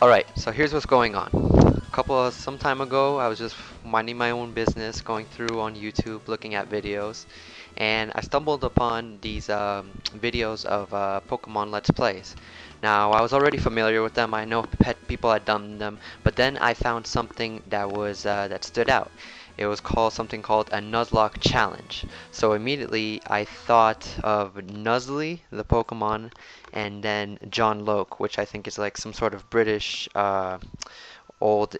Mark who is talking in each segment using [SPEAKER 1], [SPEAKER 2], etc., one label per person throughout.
[SPEAKER 1] Alright, so here's what's going on. Some time ago, I was just minding my own business, going through on YouTube, looking at videos, and I stumbled upon these videos of Pokemon Let's Plays. Now, I was already familiar with them. I know pet people had done them, but then I found something that stood out. It was called something called a Nuzlocke challenge. So immediately I thought of Nuzly, the Pokemon, and then John Locke, which I think is like some sort of British old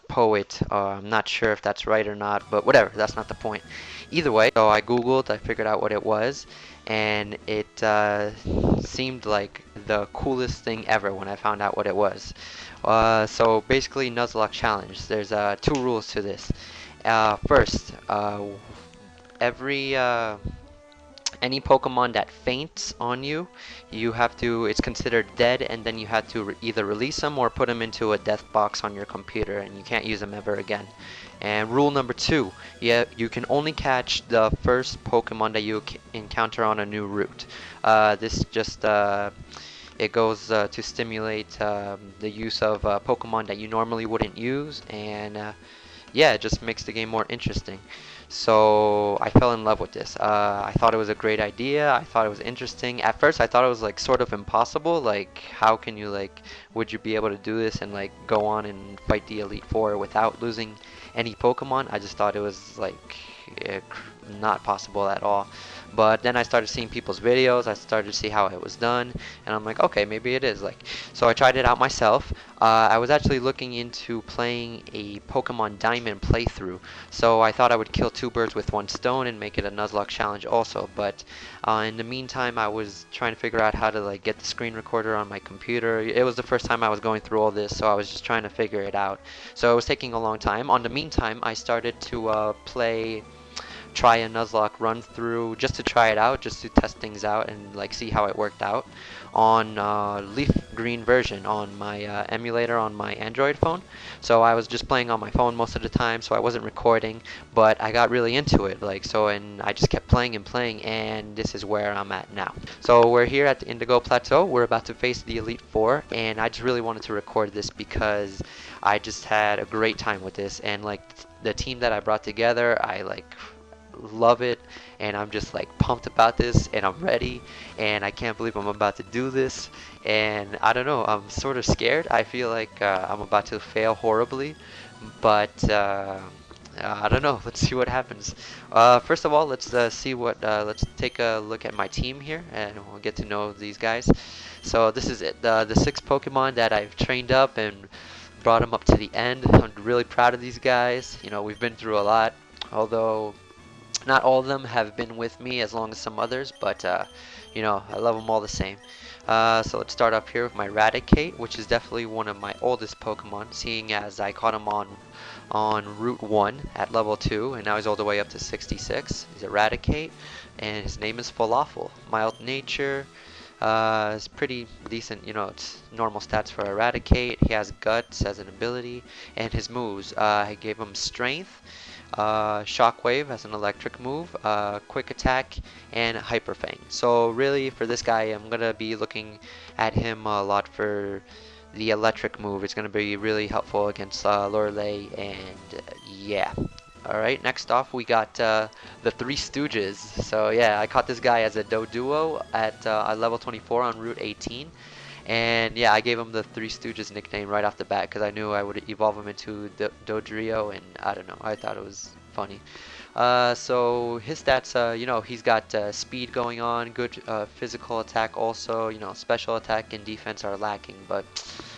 [SPEAKER 1] poet. I'm not sure if that's right or not, but whatever, that's not the point. Either way, so I Googled, I figured out what it was, and it seemed like the coolest thing ever when I found out what it was. So basically, Nuzlocke challenge. There's two rules to this. First, every any Pokemon that faints on you, it's considered dead, and then you have to either release them or put them into a death box on your computer, and you can't use them ever again. And rule number two, you can only catch the first Pokemon that you encounter on a new route. This just it goes to stimulate the use of Pokemon that you normally wouldn't use, and yeah, it just makes the game more interesting. So I fell in love with this. I thought it was a great idea. I thought it was interesting. At first, I thought it was like sort of impossible. Like, how can you would you be able to do this and like go on and fight the Elite Four without losing any Pokemon? I just thought it was like not possible at all. But then I started seeing people's videos. I started to see how it was done, and I'm like, okay, maybe it is like. So I tried it out myself. I was actually looking into playing a Pokemon Diamond playthrough, so I thought I would kill two birds with one stone and make it a Nuzlocke challenge also. But in the meantime, I was trying to figure out how to like get the screen recorder on my computer. It was the first time I was going through all this, so I was just trying to figure it out. So it was taking a long time. On the meantime, I started to try a Nuzlocke run through just to try it out, just to test things out and like see how it worked out on Leaf Green version on my emulator on my Android phone. So I was just playing on my phone most of the time, so I wasn't recording, but I got really into it, and I just kept playing and playing, and this is where I'm at now. So we're here at the Indigo Plateau. We're about to face the Elite Four, and I just really wanted to record this because I just had a great time with this, and like the team that I brought together, I love it, and I'm just like pumped about this, and I'm ready, and I can't believe I'm about to do this, and I don't know, I'm sort of scared. I feel like I'm about to fail horribly, but I don't know. Let's see what happens. First of all, let's take a look at my team here, and we'll get to know these guys. So this is it, the six Pokemon that I've trained up and brought them up to the end. I'm really proud of these guys. You know, we've been through a lot, although not all of them have been with me as long as some others, but you know, I love them all the same. So let's start off here with my Raticate, which is definitely one of my oldest Pokemon, seeing as I caught him on Route 1 at level 2, and now he's all the way up to 66. He's Eradicate, and his name is Falafel. Mild nature, it's pretty decent, you know, it's normal stats for Eradicate. He has Guts as an ability, and his moves, I gave him Strength, Shockwave as an electric move, Quick Attack, and Hyper Fang. So really, for this guy, I'm going to be looking at him a lot for the electric move. It's going to be really helpful against Lorelei, and yeah. Alright, next off we got the Three Stooges. So yeah, I caught this guy as a Doduo at level 24 on Route 18. And yeah, I gave him the Three Stooges nickname right off the bat because I knew I would evolve him into Dodrio, and I don't know, I thought it was funny. So his stats, you know, he's got speed going on, good physical attack also, you know, special attack and defense are lacking, but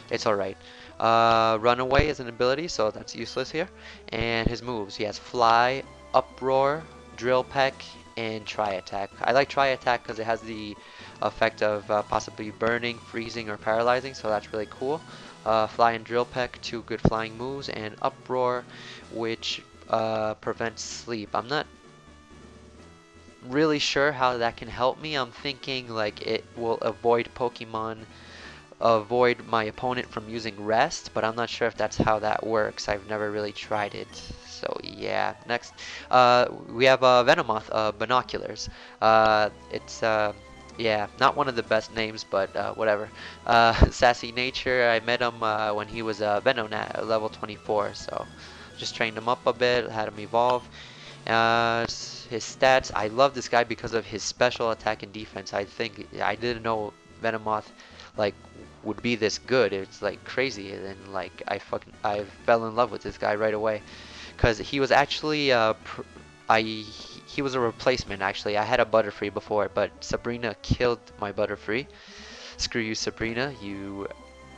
[SPEAKER 1] it's alright. Runaway is an ability, so that's useless here. And his moves, he has Fly, Uproar, Drill Peck, and Tri Attack. I like Tri Attack because it has the effect of possibly burning, freezing, or paralyzing, so that's really cool. Fly and Drill Peck, two good flying moves, and Uproar, which prevents sleep. I'm not really sure how that can help me. I'm thinking like it will avoid my opponent from using rest, but I'm not sure if that's how that works. I've never really tried it. So yeah, next we have Venomoth Binoculars. It's Yeah, not one of the best names, but whatever. Sassy Nature, I met him when he was Venonat at level 24, so just trained him up a bit, had him evolve. His stats, I love this guy because of his special attack and defense. I think I didn't know Venomoth like would be this good. It's like crazy, and like I fell in love with this guy right away because he was actually I he was a replacement actually. I had a Butterfree before, but Sabrina killed my Butterfree. Screw you, Sabrina, you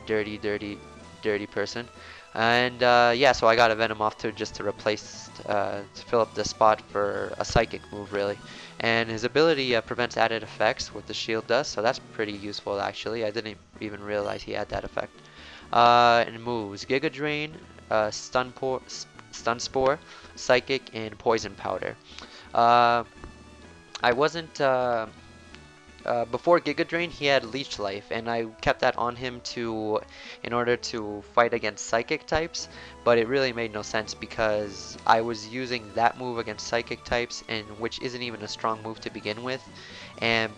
[SPEAKER 1] dirty, dirty, dirty person. And yeah, so I got a Venomoth to just to replace, to fill up the spot for a Psychic move, really. And his ability prevents added effects, what the shield does, so that's pretty useful actually. I didn't even realize he had that effect. And moves: Giga Drain, Stun Spore, Psychic, and Poison Powder. Uh, I wasn't before Giga Drain, he had Leech Life, and I kept that on him in order to fight against Psychic types, but it really made no sense because I was using that move against Psychic types, and which isn't even a strong move to begin with,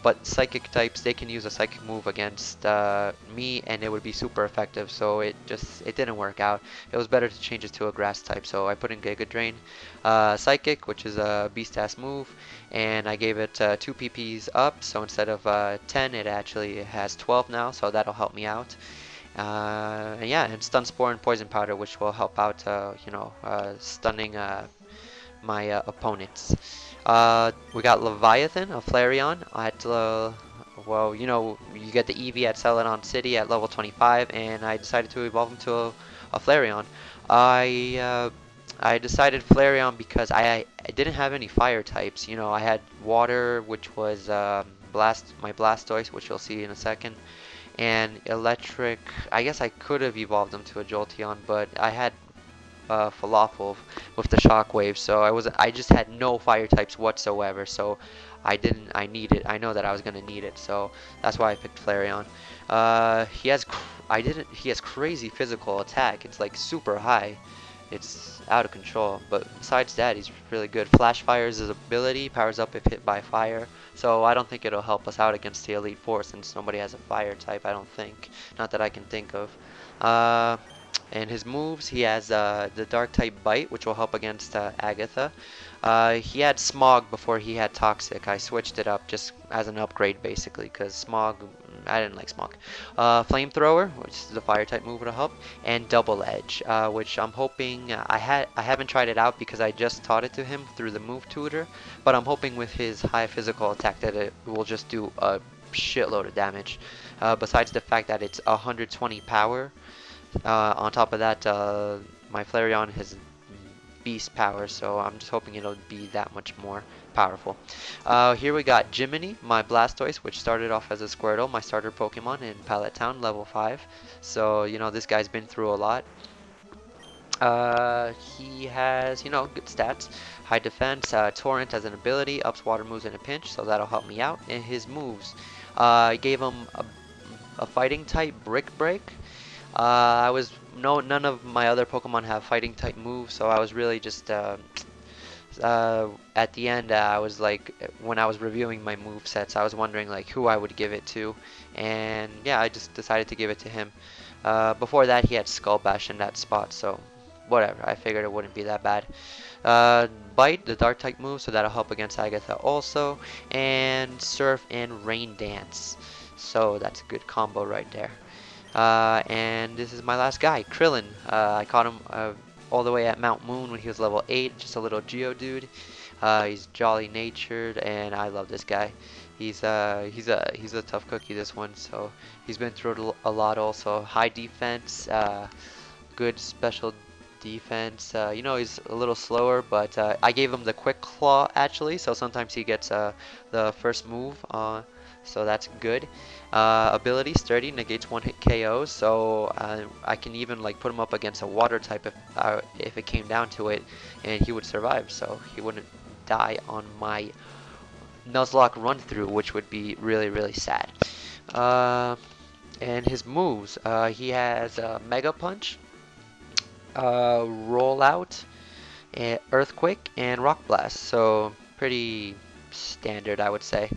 [SPEAKER 1] but Psychic types, they can use a Psychic move against me, and it would be super effective, so it didn't work out. It was better to change it to a Grass type, so I put in Giga Drain, Psychic, which is a beast-ass move, and I gave it 2 PPs up, so instead of 10 it actually has 12 now, so that'll help me out. And yeah, and Stun Spore and Poison Powder, which will help out, stunning my opponents. We got Leviathan, a Flareon at well, you get the Eevee at Celadon City at level 25, and I decided to evolve him to a Flareon. I uh, I decided Flareon because I didn't have any fire types. I had water, which was my Blastoise, which you'll see in a second, and electric. I guess I could have evolved him to a Jolteon, but I had Falafel with the Shockwave, so I just had no fire types whatsoever. So I know that I was gonna need it, so that's why I picked Flareon. He has crazy physical attack. It's like super high. It's out of control, but besides that, he's really good. Flash Fire is his ability, powers up if hit by fire, so I don't think it'll help us out against the Elite Four since nobody has a fire type, I don't think. Not that I can think of. Uh, and his moves, he has the Dark type Bite, which will help against Agatha. He had Smog before he had Toxic. I switched it up just as an upgrade, basically, because Smog, I didn't like Smog. Flamethrower, which is the fire type move to help, and Double Edge, which I'm hoping, I haven't tried it out because I just taught it to him through the move tutor, but I'm hoping with his high physical attack that it will just do a shitload of damage. Besides the fact that it's 120 power, on top of that, my Flareon has beast power, so I'm just hoping it'll be that much more powerful. Here we got Jiminy, my Blastoise, which started off as a Squirtle, my starter Pokemon in Pallet Town, level 5. So, this guy's been through a lot. He has, good stats. High defense, Torrent as an ability, ups water moves in a pinch, so that'll help me out. And his moves, I gave him a fighting type, Brick Break. None of my other Pokemon have fighting type moves, so I was really just at the end, I was like, when I was reviewing my move sets, I was wondering like who I would give it to, and yeah, I just decided to give it to him. Before that, he had Skull Bash in that spot, so whatever. I figured it wouldn't be that bad. Bite, the Dark type move, so that'll help against Agatha also, and Surf and Rain Dance. So that's a good combo right there. And this is my last guy, Krillin. I caught him all the way at Mount Moon when he was level 8, just a little Geodude. He's jolly natured, and I love this guy. He's a tough cookie, this one. So he's been through a lot also. High defense, good special defense. He's a little slower, but I gave him the Quick Claw actually, so sometimes he gets the first move. So that's good. Ability Sturdy, negates one hit KOs, so I can even like put him up against a water type if it came down to it, and he would survive, so he wouldn't die on my Nuzlocke run through, which would be really, really sad. And his moves, he has Mega Punch, Rollout, Earthquake, and Rock Blast, so pretty standard, I would say.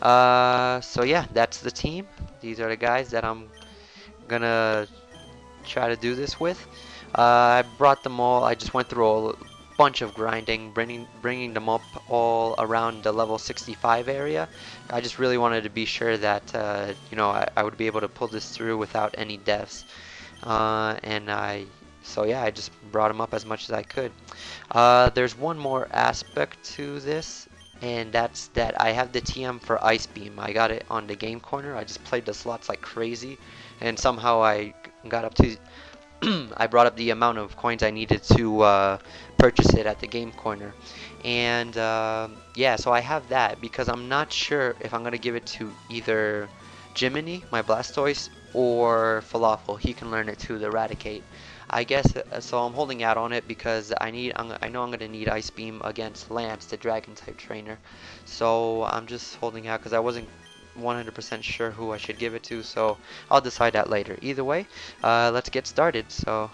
[SPEAKER 1] So yeah, that's the team. These are the guys that I'm gonna try to do this with. I brought them all. I just went through a bunch of grinding, bringing them up all around the level 65 area. I just really wanted to be sure that you know, I would be able to pull this through without any deaths. And so yeah, I just brought them up as much as I could. There's one more aspect to this, and that's that I have the TM for Ice Beam. I got it on the game corner. I just played the slots like crazy, and somehow I got up to I brought up the amount of coins I needed to purchase it at the game corner. And yeah, so I have that because I'm not sure if I'm gonna give it to either Jiminy, my Blastoise, or Falafel. He can learn it too, the Eradicate. I guess so. I'm holding out on it because I know I'm gonna need Ice Beam against Lance, the Dragon type trainer. So I'm just holding out because I wasn't 100% sure who I should give it to. So I'll decide that later. Either way, let's get started. So